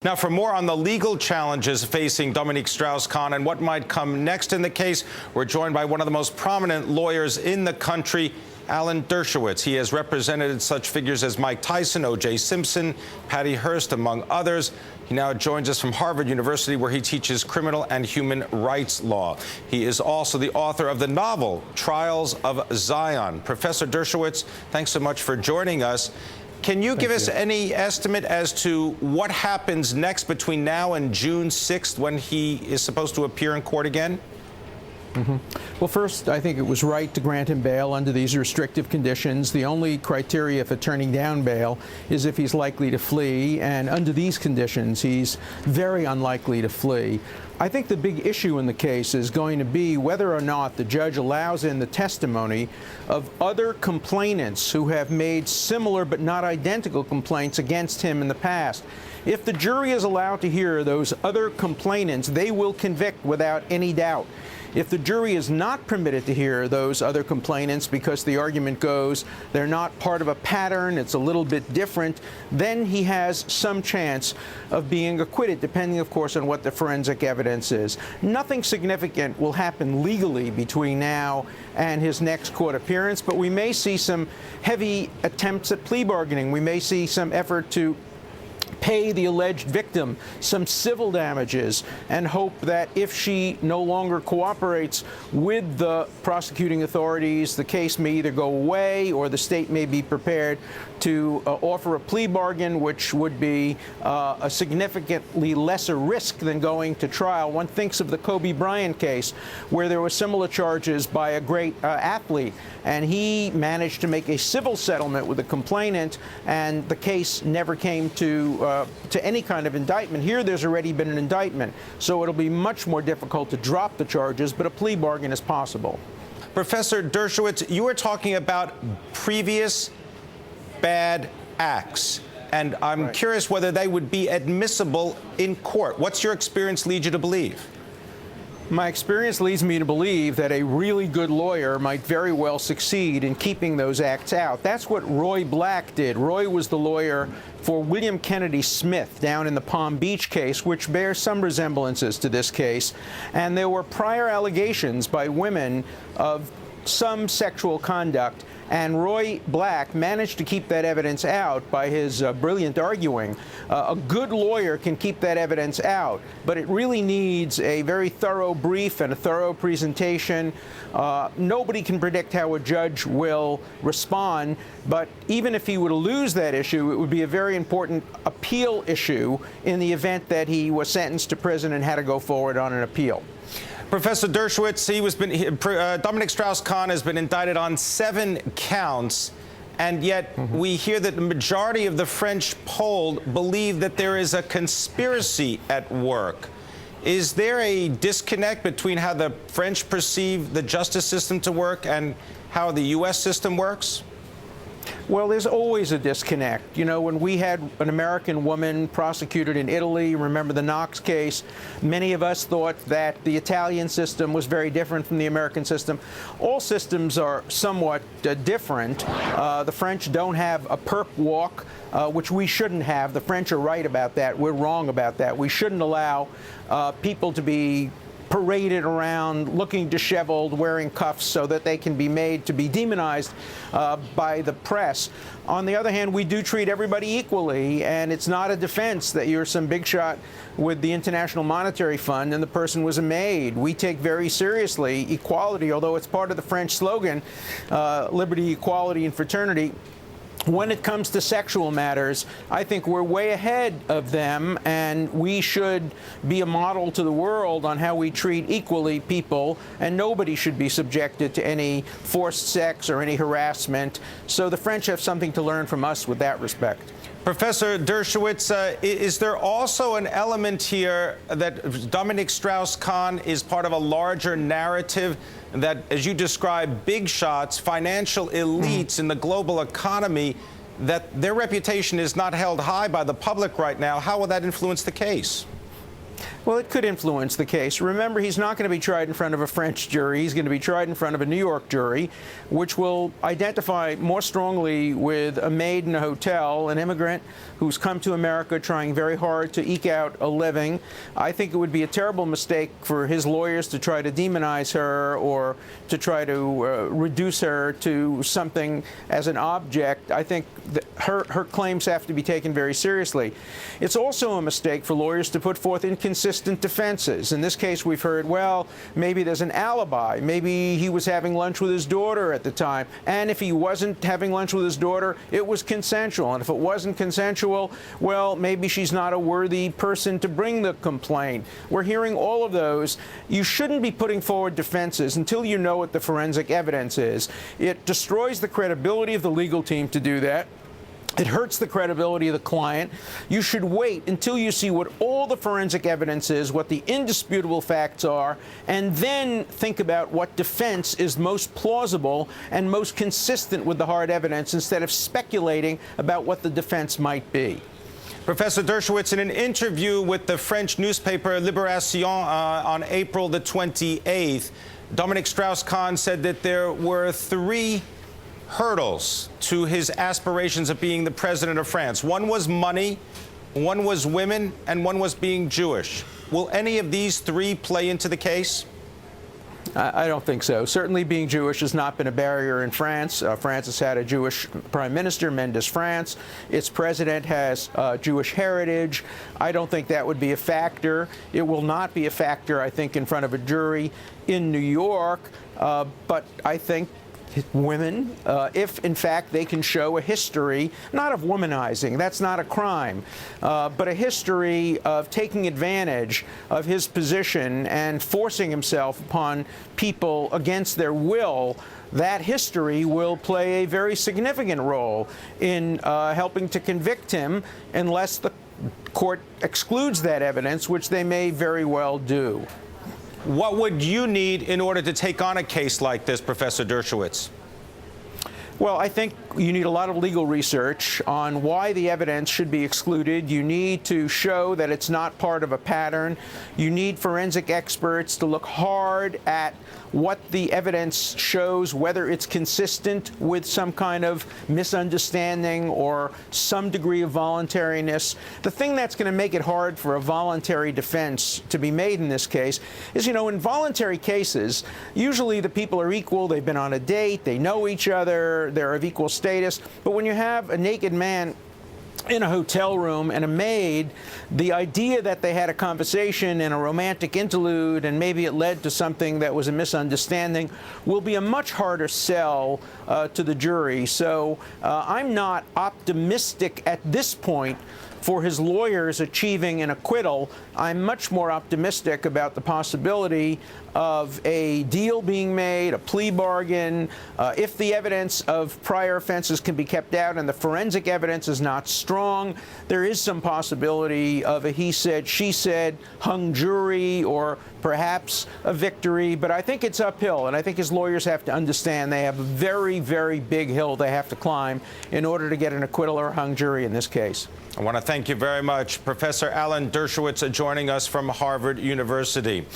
Now, for more on the legal challenges facing Dominique Strauss-Kahn and what might come next in the case, we're joined by one of the most prominent lawyers in the country, Alan Dershowitz. He has represented such figures as Mike Tyson, O.J. Simpson, Patty Hearst, among others. He now joins us from Harvard University, where he teaches criminal and human rights law. He is also the author of the novel, Trials of Zion. Professor Dershowitz, thanks so much for joining us. Can you give us any estimate as to what happens next between now and June 6th, when he is supposed to appear in court again? Well, first, I think it was right to grant him bail under these restrictive conditions. The only criteria for turning down bail is if he's likely to flee, and under these conditions, he's very unlikely to flee. I think the big issue in the case is going to be whether or not the judge allows in the testimony of other complainants who have made similar but not identical complaints against him in the past. If the jury is allowed to hear those other complainants, they will convict without any doubt. If the jury is not permitted to hear those other complainants because the argument goes they're not part of a pattern, it's a little bit different, then he has some chance of being acquitted, depending, of course, on what the forensic evidence is. Nothing significant will happen legally between now and his next court appearance, but we may see some heavy attempts at plea bargaining. We may see some effort to pay the alleged victim some civil damages and hope that if she no longer cooperates with the prosecuting authorities, the case may either go away or the state may be prepared to offer a plea bargain, which would be a significantly lesser risk than going to trial. One thinks of the Kobe Bryant case, where there were similar charges by a great athlete, and he managed to make a civil settlement with the complainant, and the case never came to any kind of indictment. Here, there's already been an indictment, so it'll be much more difficult to drop the charges, but a plea bargain is possible. Professor Dershowitz, you were talking about previous bad acts, and I'm curious whether they would be admissible in court. What's your experience lead you to believe? My experience leads me to believe that a really good lawyer might very well succeed in keeping those acts out. That's what Roy Black did. Roy was the lawyer for William Kennedy Smith down in the Palm Beach case, which bears some resemblances to this case. And there were prior allegations by women of some sexual conduct, and Roy Black managed to keep that evidence out by his brilliant arguing. A good lawyer can keep that evidence out, but it really needs a very thorough brief and a thorough presentation. Nobody can predict how a judge will respond, but even if he were to lose that issue, it would be a very important appeal issue in the event that he was sentenced to prison and had to go forward on an appeal. Professor Dershowitz, Dominique Strauss-Kahn has been indicted on 7 counts, and yet we hear that the majority of the French polled believe that there is a conspiracy at work. Is there a disconnect between how the French perceive the justice system to work and how the U.S. system works? Well, there's always a disconnect. You know, when we had an American woman prosecuted in Italy, remember the Knox case, many of us thought that the Italian system was very different from the American system. All systems are somewhat different. The French don't have a perp walk, which we shouldn't have. The French are right about that. We're wrong about that. We shouldn't allow people to be paraded around looking disheveled, wearing cuffs, so that they can be made to be demonized by the press. On the other hand, we do treat everybody equally, and it's not a defense that you're some big shot with the International Monetary Fund and the person was a maid. We take very seriously equality, although it's part of the French slogan, liberty, equality, and fraternity. When it comes to sexual matters, I think we're way ahead of them, and we should be a model to the world on how we treat equally people, and nobody should be subjected to any forced sex or any harassment. So the French have something to learn from us with that respect. Professor Dershowitz, is there also an element here that Dominique Strauss-Kahn is part of a larger narrative that, as you describe, big shots, financial elites in the global economy, that their reputation is not held high by the public right now? How will that influence the case? Well, it could influence the case. Remember, he's not going to be tried in front of a French jury. He's going to be tried in front of a New York jury, which will identify more strongly with a maid in a hotel, an immigrant who's come to America trying very hard to eke out a living. I think it would be a terrible mistake for his lawyers to try to demonize her or to try to reduce her to something as an object. I think that her claims have to be taken very seriously. It's also a mistake for lawyers to put forth inconsistent defenses. In this case, we've heard, well, maybe there's an alibi. Maybe he was having lunch with his daughter at the time. And if he wasn't having lunch with his daughter, it was consensual. And if it wasn't consensual, well, maybe she's not a worthy person to bring the complaint. We're hearing all of those. You shouldn't be putting forward defenses until you know what the forensic evidence is. It destroys the credibility of the legal team to do that. It hurts the credibility of the client. You should wait until you see what all the forensic evidence is, what the indisputable facts are, and then think about what defense is most plausible and most consistent with the hard evidence instead of speculating about what the defense might be. Professor Dershowitz, in an interview with the French newspaper Libération on April the 28th, Dominique Strauss-Kahn said that there were 3 hurdles to his aspirations of being the president of France. One was money, one was women, and one was being Jewish. Will any of these 3 play into the case? I don't think so. Certainly being Jewish has not been a barrier in France. France has had a Jewish prime minister, Mendes France. Its president has Jewish heritage. I don't think that would be a factor. It will not be a factor, I think, in front of a jury in New York. But I think women, if in fact they can show a history, not of womanizing, that's not a crime, but a history of taking advantage of his position and forcing himself upon people against their will, that history will play a very significant role in helping to convict him unless the court excludes that evidence, which they may very well do. What would you need in order to take on a case like this, Professor Dershowitz? Well, I think you need a lot of legal research on why the evidence should be excluded. You need to show that it's not part of a pattern. You need forensic experts to look hard at what the evidence shows, whether it's consistent with some kind of misunderstanding or some degree of voluntariness. The thing that's going to make it hard for a voluntary defense to be made in this case is, you know, in voluntary cases, usually the people are equal. They've been on a date. They know each other. They're of equal status. But when you have a naked man in a hotel room and a maid, the idea that they had a conversation in a romantic interlude and maybe it led to something that was a misunderstanding will be a much harder sell to the jury. So I'm not optimistic at this point for his lawyers achieving an acquittal. I'm much more optimistic about the possibility of a deal being made, a plea bargain. If the evidence of prior offenses can be kept out and the forensic evidence is not strong, there is some possibility of a he said, she said, hung jury, or perhaps a victory. But I think it's uphill, and I think his lawyers have to understand they have a very, very big hill they have to climb in order to get an acquittal or a hung jury in this case. I want to thank you very much, Professor Alan Dershowitz, joining us from Harvard University.